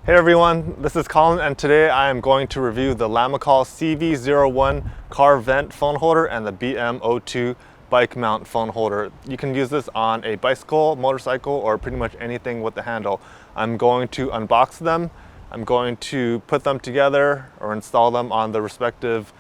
Hey everyone, this is Colin and today I am going to review the Lamicall CV01 car vent phone holder and the BM02 bike mount phone holder. You can use this on a bicycle, motorcycle, or pretty much anything with the handle. I'm going to unbox them. I'm going to put them together or install them on the respective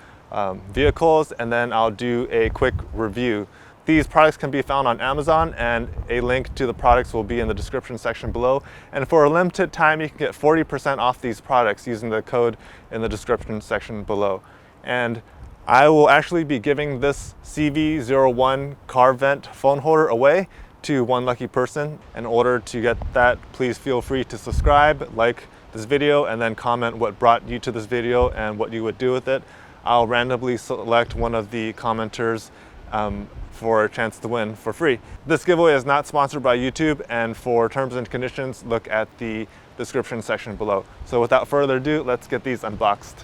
vehicles, and then I'll do a quick review. These products can be found on Amazon, and a link to the products will be in the description section below. And for a limited time, you can get 40% off these products using the code in the description section below. And I will actually be giving this CV01 car vent phone holder away to one lucky person. In order to get that, please feel free to subscribe, like this video, and then comment what brought you to this video and what you would do with it. I'll randomly select one of the commenters for a chance to win for free. This giveaway is not sponsored by YouTube, and for terms and conditions, look at the description section below. So without further ado, let's get these unboxed.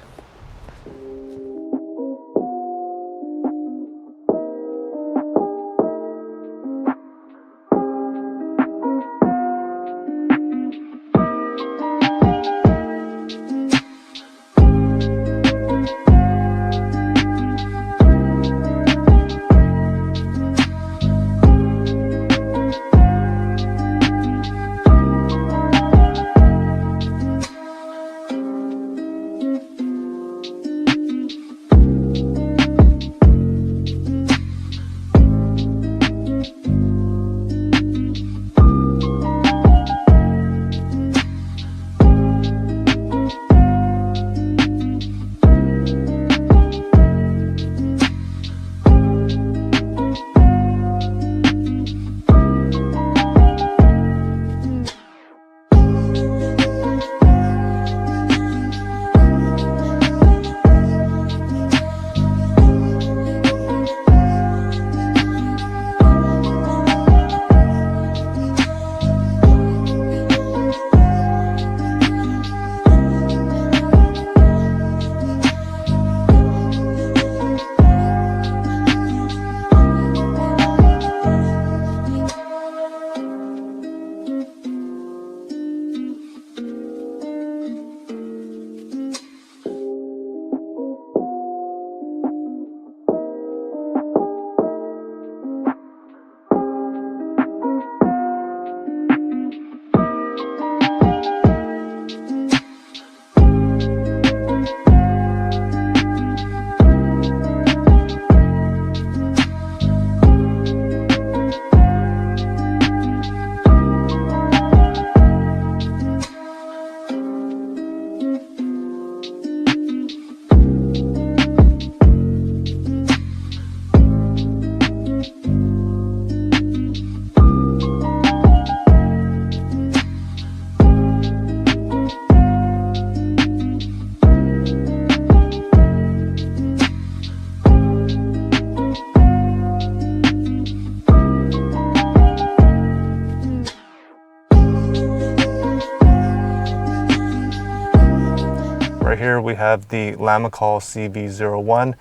Right here we have the Lamicall CV01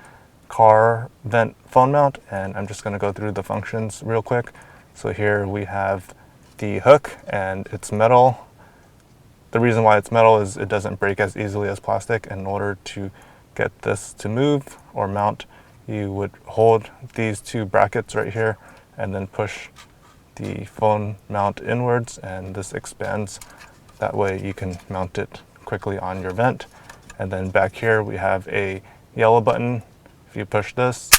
car vent phone mount, and I'm just going to go through the functions real quick. So here we have the hook, and it's metal. The reason why it's metal is it doesn't break as easily as plastic. In order to get this to move or mount, you would hold these two brackets right here and then push the phone mount inwards, and this expands. That way you can mount it quickly on your vent. And then back here we have a yellow button. If you push this,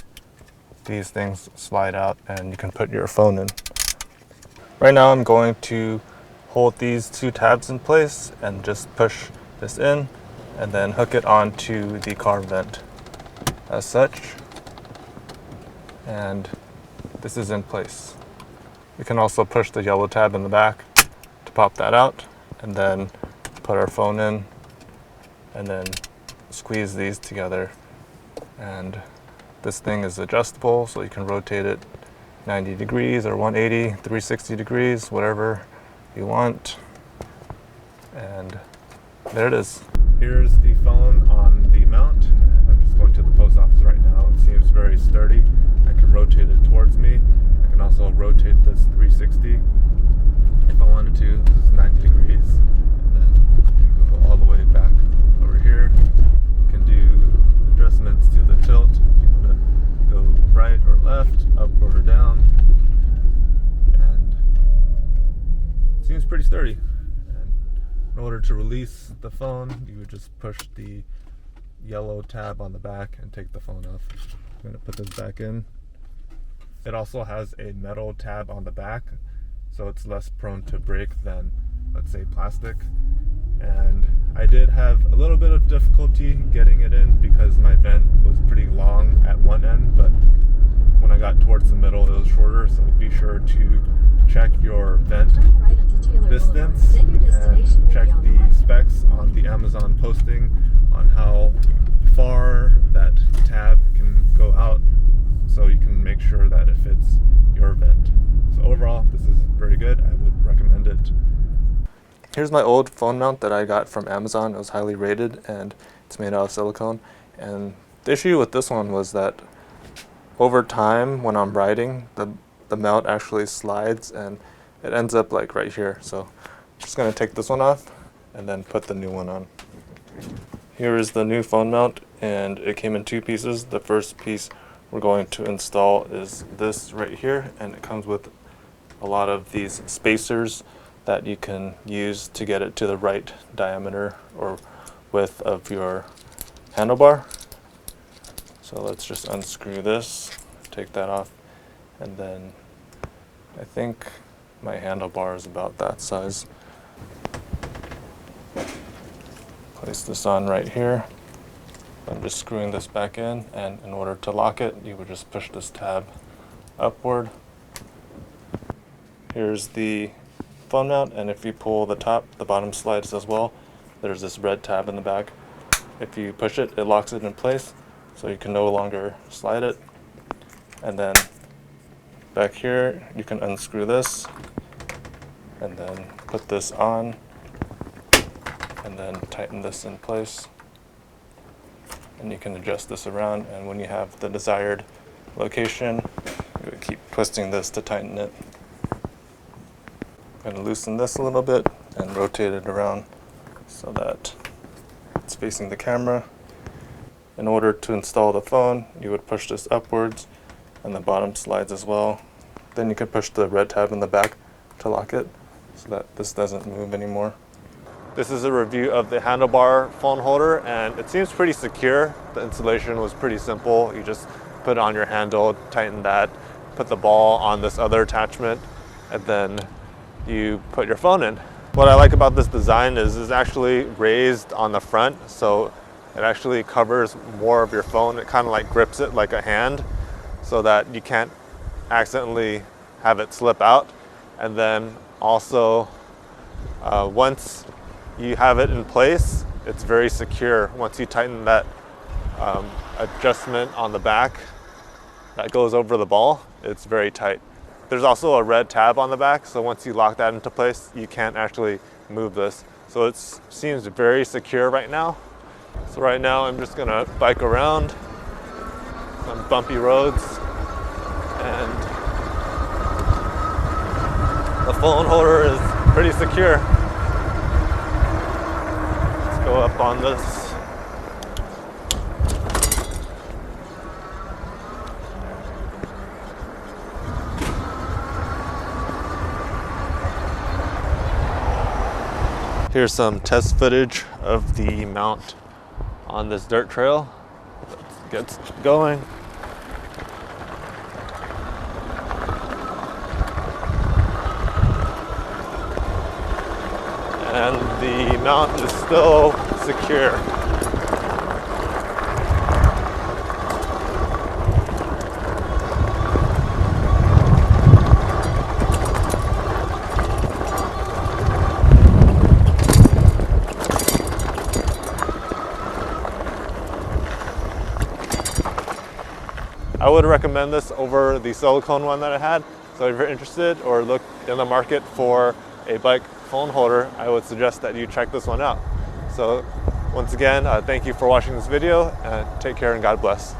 these things slide out and you can put your phone in. Right now I'm going to hold these two tabs in place and just push this in and then hook it onto the car vent as such. And this is in place. We can also push the yellow tab in the back to pop that out, and then put our phone in, and then squeeze these together. And this thing is adjustable, so you can rotate it 90 degrees or 180, 360 degrees, whatever you want. And there it is. Here's the phone on the mount. I'm just going to the post office right now. It seems very sturdy. I can rotate it towards me. I can also rotate this 360 if I wanted to. This is 90 degrees. And then you can go sturdy. And in order to release the phone, you would just push the yellow tab on the back and take the phone off. I'm going to put this back in. It also has a metal tab on the back, so it's less prone to break than, let's say, plastic. And I did have a little bit of difficulty getting it in because my vent was pretty long at one end, but when I got towards the middle it was shorter, so be sure to check your vent distance and check the specs on the Amazon posting on how far that tab can go out, so you can make sure that it fits your vent. So overall, this is very good. I would recommend it. Here's my old phone mount that I got from Amazon. It was highly rated and it's made out of silicone. And the issue with this one was that over time when I'm riding, the mount actually slides and it ends up like right here. So I'm just gonna take this one off and then put the new one on. Here is the new phone mount, and it came in two pieces. The first piece we're going to install is this right here, and it comes with a lot of these spacers that you can use to get it to the right diameter or width of your handlebar. So let's just unscrew this, take that off, and then I think my handlebar is about that size. Place this on right here. I'm just screwing this back in, and in order to lock it, you would just push this tab upward. Here's the phone mount, and if you pull the top, the bottom slides as well. There's this red tab in the back. If you push it, it locks it in place, so you can no longer slide it. And then back here, you can unscrew this, and then put this on, and then tighten this in place. And you can adjust this around, and when you have the desired location, you would keep twisting this to tighten it. I'm going to loosen this a little bit and rotate it around so that it's facing the camera. In order to install the phone, you would push this upwards, and the bottom slides as well. Then you can push the red tab in the back to lock it so that this doesn't move anymore. This is a review of the handlebar phone holder, and it seems pretty secure. The installation was pretty simple. You just put it on your handle, tighten that, put the ball on this other attachment, and then you put your phone in. What I like about this design is it's actually raised on the front, so it actually covers more of your phone. It kind of like grips it like a hand so that you can't accidentally have it slip out. And then also once you have it in place, it's very secure. Once you tighten that adjustment on the back that goes over the ball, it's very tight. There's also a red tab on the back, so once you lock that into place, you can't actually move this. So it seems very secure right now. So right now I'm just gonna bike around on bumpy roads, and the phone holder is pretty secure. Let's go up on this. Here's some test footage of the mount on this dirt trail. Let's get going. And the mount is still secure. I would recommend this over the silicone one that I had. So if you're interested or look in the market for a bike phone holder, I would suggest that you check this one out. So once again, thank you for watching this video, and take care and God bless.